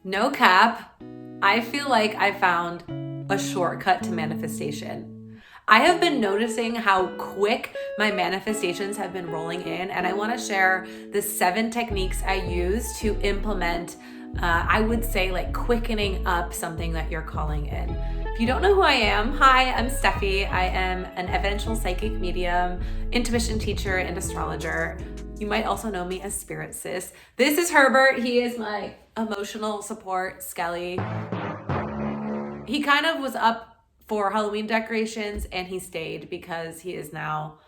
No cap, I feel like I found a shortcut to manifestation. I have been noticing how quick my manifestations have been rolling in, and I want to share the 7 techniques I use to implement, I would say, like quickening up something that you're calling in. If you don't know who I am, hi, I'm Steffi. I am an evidential psychic medium, intuition teacher, and astrologer. You might also know me as Spirit Sis. This is Herbert. He is my emotional support Skelly. He kind of was up for Halloween decorations and he stayed because he is now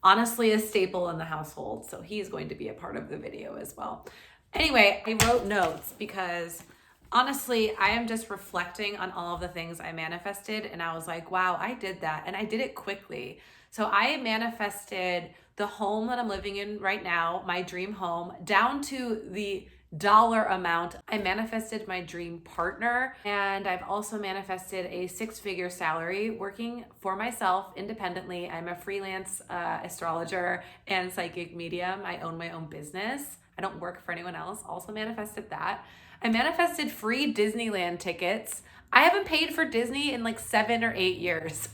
honestly a staple in the household. So he's going to be a part of the video as well. Anyway, I wrote notes because honestly, I am just reflecting on all of the things I manifested and I was like, wow, I did that and I did it quickly. So I manifested the home that I'm living in right now, my dream home, down to the dollar amount. I manifested my dream partner, and I've also manifested a 6-figure salary working for myself independently. I'm a freelance astrologer and psychic medium. I own my own business. I don't work for anyone else. Also manifested that. I manifested free Disneyland tickets. I haven't paid for Disney in like 7 or 8 years.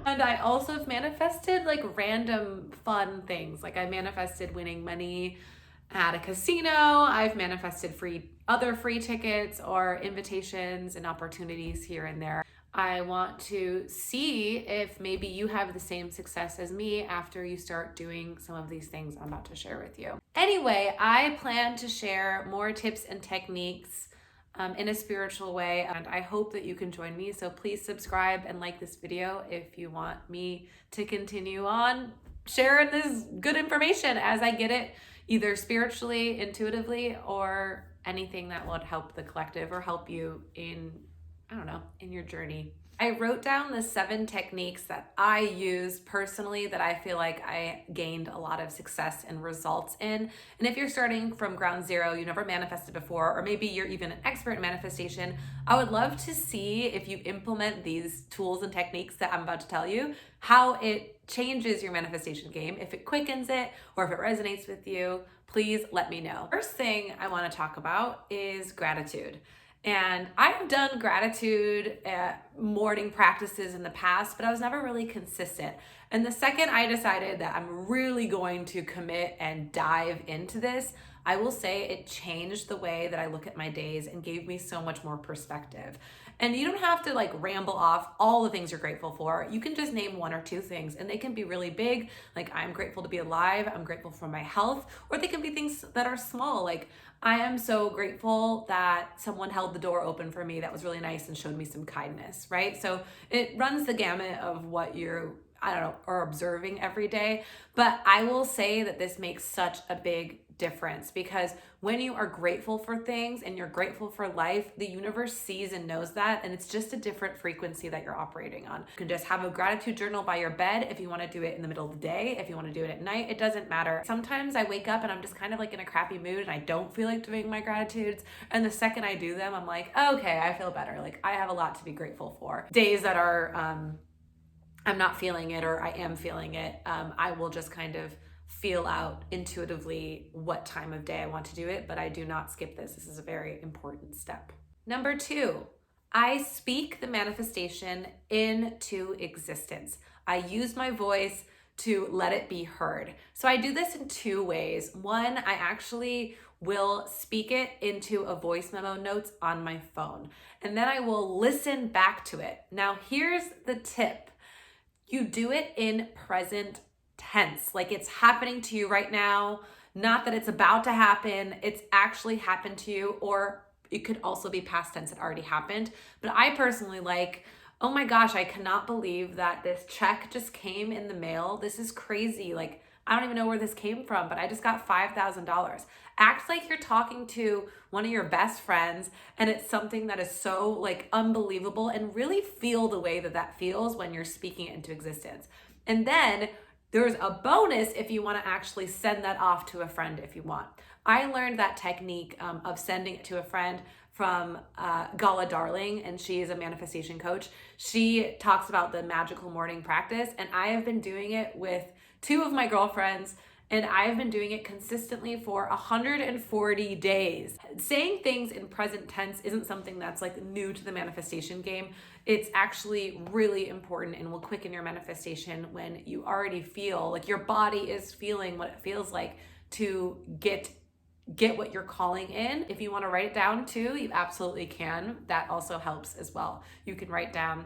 And I also have manifested like random fun things. Like I manifested winning money at a casino. I've manifested other free tickets or invitations and opportunities here and there. I want to see if maybe you have the same success as me after you start doing some of these things I'm about to share with you. Anyway, I plan to share more tips and techniques in a spiritual way, and I hope that you can join me. So please subscribe and like this video if you want me to continue on sharing this good information as I get it, either spiritually, intuitively, or anything that would help the collective or help you in, I don't know, in your journey. I wrote down the 7 techniques that I use personally that I feel like I gained a lot of success and results in. And if you're starting from ground zero, you never manifested before, or maybe you're even an expert in manifestation, I would love to see if you implement these tools and techniques that I'm about to tell you, how it changes your manifestation game, if it quickens it, or if it resonates with you. Please let me know. First thing I want to talk about is gratitude. And I've done gratitude morning practices in the past, but I was never really consistent. And the second I decided that I'm really going to commit and dive into this, I will say it changed the way that I look at my days and gave me so much more perspective. And you don't have to like ramble off all the things you're grateful for. You can just name 1 or 2 things and they can be really big. Like I'm grateful to be alive. I'm grateful for my health. Or they can be things that are small. Like I am so grateful that someone held the door open for me that was really nice and showed me some kindness, right? So it runs the gamut of what you're, I don't know, are observing every day. But I will say that this makes such a big difference because when you are grateful for things and you're grateful for life, the universe sees and knows that, and it's just a different frequency that you're operating on. You can just have a gratitude journal by your bed if you want to do it in the middle of the day, if you want to do it at night, it doesn't matter. Sometimes I wake up and I'm just kind of like in a crappy mood and I don't feel like doing my gratitudes, and the second I do them, I'm like, okay, I feel better. Like I have a lot to be grateful for. Days that are I'm not feeling it or I am feeling it, I will just kind of feel out intuitively what time of day I want to do it, but I do not skip this. This is a very important step. Number 2, I speak the manifestation into existence. I use my voice to let it be heard. So I do this in 2 ways. One, I actually will speak it into a voice memo notes on my phone, and then I will listen back to it. Now, here's the tip. You do it in present tense, like it's happening to you right now, not that it's about to happen, it's actually happened to you, or it could also be past tense, it already happened. But I personally like, oh my gosh, I cannot believe that this check just came in the mail. This is crazy. Like, I don't even know where this came from, but I just got $5,000. Act like you're talking to one of your best friends and it's something that is so like unbelievable, and really feel the way that that feels when you're speaking it into existence. And then there's a bonus if you want to actually send that off to a friend if you want. I learned that technique of sending it to a friend from Gala Darling, and she is a manifestation coach. She talks about the magical morning practice, and I have been doing it with 2 of my girlfriends, And I've been doing it consistently for 140 days. Saying things in present tense isn't something that's like new to the manifestation game. It's actually really important and will quicken your manifestation when you already feel like your body is feeling what it feels like to get what you're calling in. If you want to write it down too, you absolutely can. That also helps as well. You can write down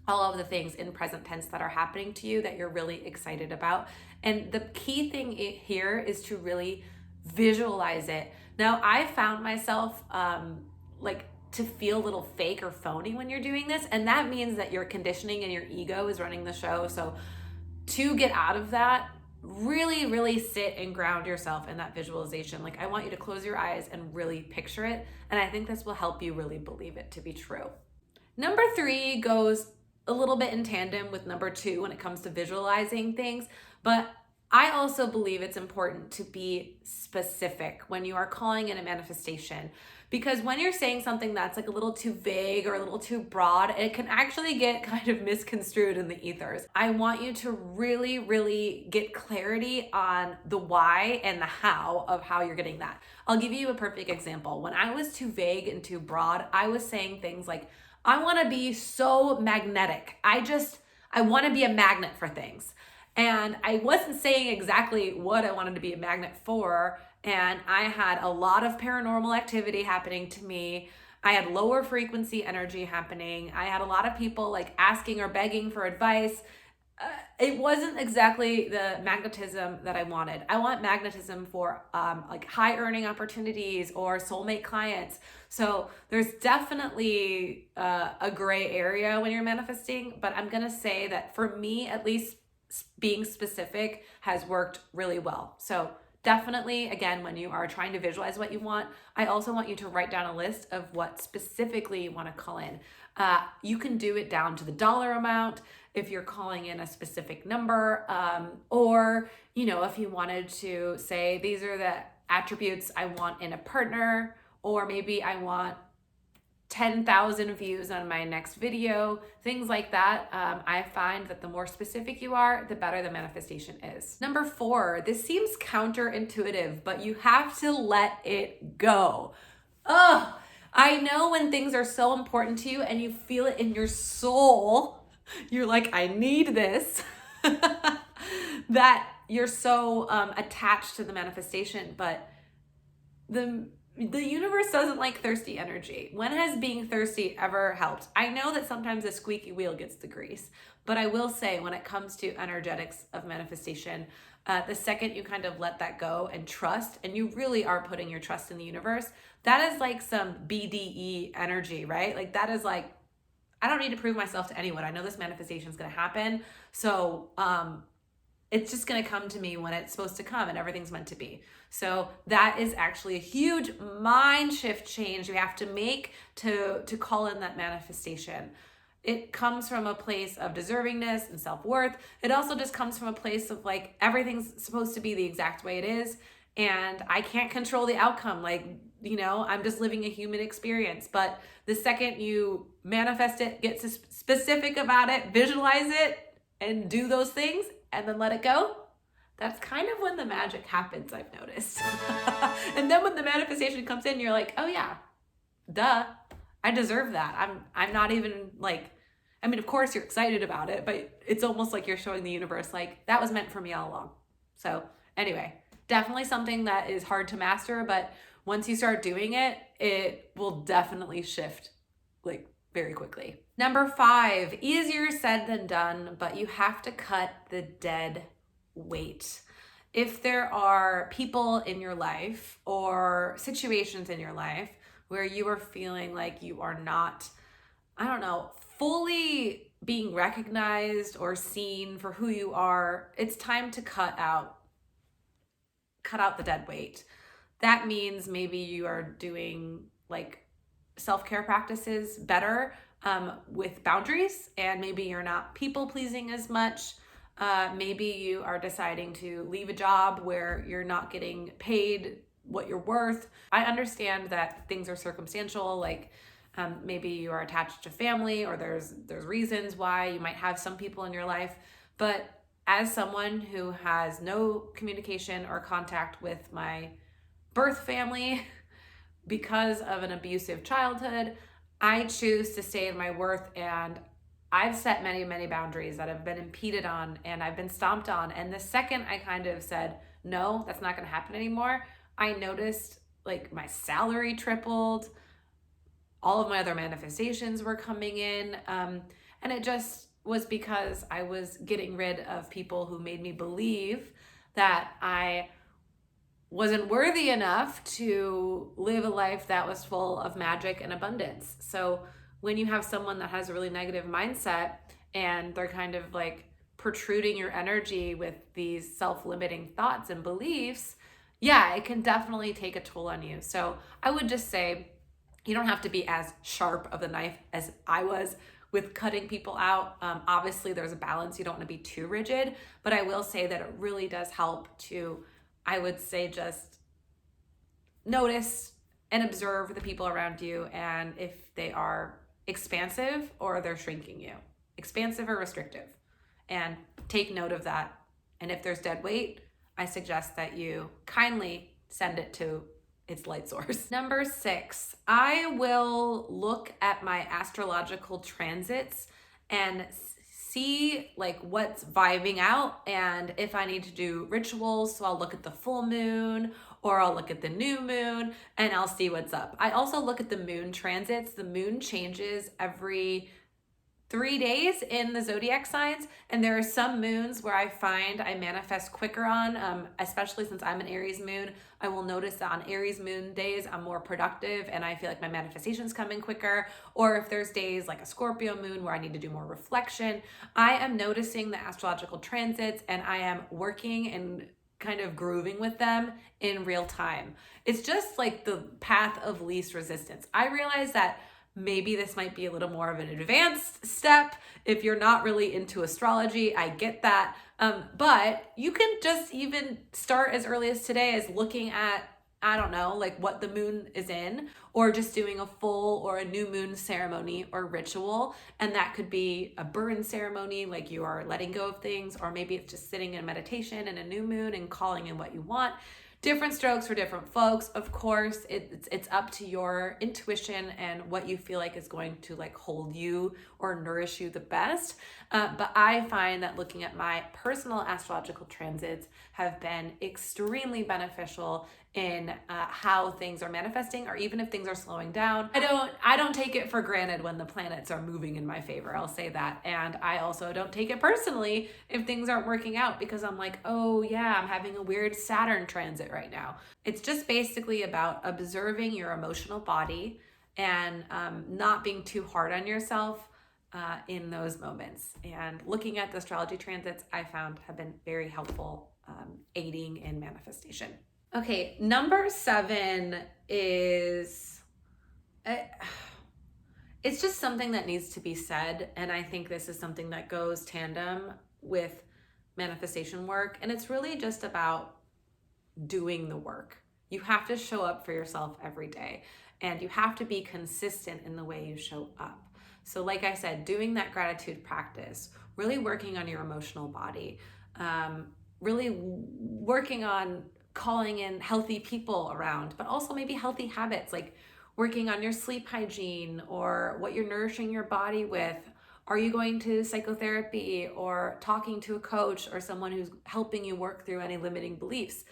all of the things in present tense that are happening to you that you're really excited about. And the key thing here is to really visualize it. Now, I found myself like to feel a little fake or phony when you're doing this, and that means that your conditioning and your ego is running the show. So to get out of that, really sit and ground yourself in that visualization. Like, I want you to close your eyes and really picture it, and I think this will help you really believe it to be true. Number 3 goes a little bit in tandem with number 2 when it comes to visualizing things, but I also believe it's important to be specific when you are calling in a manifestation, because when you're saying something that's like a little too vague or a little too broad, it can actually get kind of misconstrued in the ethers. I want you to really get clarity on the why and the how of how you're getting that. I'll give you a perfect example. When I was too vague and too broad, I was saying things like, I want to be so magnetic. I want to be a magnet for things. And I wasn't saying exactly what I wanted to be a magnet for. And I had a lot of paranormal activity happening to me. I had lower frequency energy happening. I had a lot of people like asking or begging for advice. It wasn't exactly the magnetism that I wanted. I want magnetism for like high earning opportunities or soulmate clients. So there's definitely a gray area when you're manifesting, but I'm gonna say that for me, at least, being specific has worked really well. So definitely, again, when you are trying to visualize what you want, I also want you to write down a list of what specifically you want to call in. You can do it down to the dollar amount if you're calling in a specific number, or, you know, if you wanted to say, these are the attributes I want in a partner, or maybe I want 10,000 views on my next video, things like that. I find that the more specific you are, the better the manifestation is. Number 4, this seems counterintuitive, but you have to let it go. Oh, I know when things are so important to you and you feel it in your soul, you're like, I need this, that you're so attached to the manifestation, but the universe doesn't like thirsty energy. When has being thirsty ever helped? I know that sometimes the squeaky wheel gets the grease, but I will say when it comes to energetics of manifestation, the second you kind of let that go and trust, and you really are putting your trust in the universe, that is like some BDE energy, right? Like that is like, I don't need to prove myself to anyone. I know this manifestation is going to happen. So, it's just going to come to me when it's supposed to come, and everything's meant to be. So that is actually a huge mind shift change you have to make to call in that manifestation. It comes from a place of deservingness and self-worth. It also just comes from a place of like, everything's supposed to be the exact way it is, and I can't control the outcome. Like, you know, I'm just living a human experience. But the second you manifest it, get specific about it, visualize it, and do those things, and then let it go, that's kind of when the magic happens, I've noticed. And then when the manifestation comes in, you're like, oh yeah, duh, I deserve that. I'm not even like, I mean, of course you're excited about it, but it's almost like you're showing the universe like, that was meant for me all along. So anyway, definitely something that is hard to master, but once you start doing it, it will definitely shift like very quickly. Number 5, easier said than done, but you have to cut the dead weight. If there are people in your life or situations in your life where you are feeling like you are not, I don't know, fully being recognized or seen for who you are, it's time to cut out the dead weight. That means maybe you are doing like self-care practices better, with boundaries, and maybe you're not people pleasing as much. Maybe you are deciding to leave a job where you're not getting paid what you're worth. I understand that things are circumstantial, like maybe you are attached to family, or there's reasons why you might have some people in your life, but as someone who has no communication or contact with my birth family because of an abusive childhood, I choose to stay in my worth, and I've set many, many boundaries that have been impeded on and I've been stomped on. And the second I kind of said, no, that's not going to happen anymore, I noticed like my salary tripled, all of my other manifestations were coming in. And it just was because I was getting rid of people who made me believe that I wasn't worthy enough to live a life that was full of magic and abundance. So when you have someone that has a really negative mindset and they're kind of like protruding your energy with these self-limiting thoughts and beliefs, yeah, it can definitely take a toll on you. So I would just say you don't have to be as sharp of a knife as I was with cutting people out. Obviously, there's a balance. You don't want to be too rigid, but I will say that it really does help to, I would say, just notice and observe the people around you and if they are expansive or they're shrinking you, expansive or restrictive, and take note of that. And if there's dead weight, I suggest that you kindly send it to its light source. Number 6, I will look at my astrological transits and see like what's vibing out and if I need to do rituals. So I'll look at the full moon or I'll look at the new moon and I'll see what's up. I also look at the moon transits. The moon changes every 3 days in the zodiac signs, and there are some moons where I find I manifest quicker on, especially since I'm an Aries moon. I will notice that on Aries moon days, I'm more productive and I feel like my manifestations come in quicker. Or if there's days like a Scorpio moon where I need to do more reflection, I am noticing the astrological transits and I am working and kind of grooving with them in real time. It's just like the path of least resistance. I realize that maybe this might be a little more of an advanced step if you're not really into astrology. I get that. But you can just even start as early as today as looking at, I don't know, like what the moon is in, or just doing a full or a new moon ceremony or ritual. And that could be a burn ceremony, like you are letting go of things, or maybe it's just sitting in meditation in a new moon and calling in what you want. Different strokes for different folks. Of course, it's up to your intuition and what you feel like is going to like hold you or nourish you the best. But I find that looking at my personal astrological transits have been extremely beneficial in how things are manifesting, or even if things are slowing down. I don't take it for granted when the planets are moving in my favor. I'll say that. And I also don't take it personally if things aren't working out, because I'm like, oh yeah, I'm having a weird Saturn transit right now. It's just basically about observing your emotional body and not being too hard on yourself in those moments. And looking at the astrology transits, I found have been very helpful, aiding in manifestation. Okay, number 7 is, it's just something that needs to be said. And I think this is something that goes tandem with manifestation work. And it's really just about doing the work. You have to show up for yourself every day, and you have to be consistent in the way you show up. So like I said, doing that gratitude practice, really working on your emotional body, really working on calling in healthy people around, but also maybe healthy habits, like working on your sleep hygiene or what you're nourishing your body with. Are you going to psychotherapy or talking to a coach or someone who's helping you work through any limiting beliefs?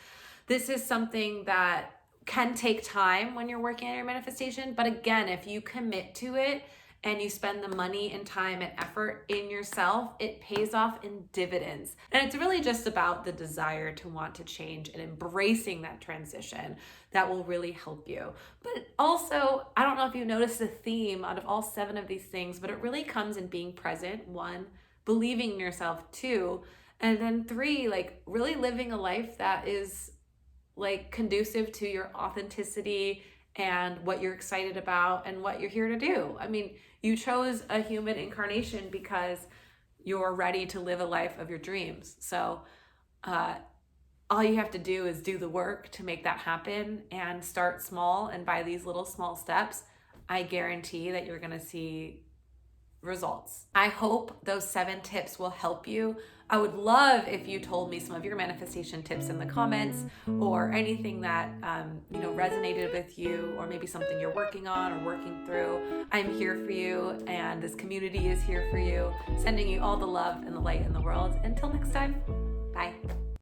This is something that can take time when you're working on your manifestation. But again, if you commit to it and you spend the money and time and effort in yourself, it pays off in dividends. And it's really just about the desire to want to change and embracing that transition that will really help you. But also, I don't know if you noticed the theme out of all 7 of these things, but it really comes in being present. 1, believing in yourself. 2, and then 3, like really living a life that is like conducive to your authenticity and what you're excited about and what you're here to do. I mean, you chose a human incarnation because you're ready to live a life of your dreams. So all you have to do is do the work to make that happen, and start small. And by these little small steps, I guarantee that you're going to see results. I hope those 7 tips will help you. I would love if you told me some of your manifestation tips in the comments, or anything that resonated with you, or maybe something you're working on or working through. I'm here for you, and this community is here for you, sending you all the love and the light in the world. Until next time, bye.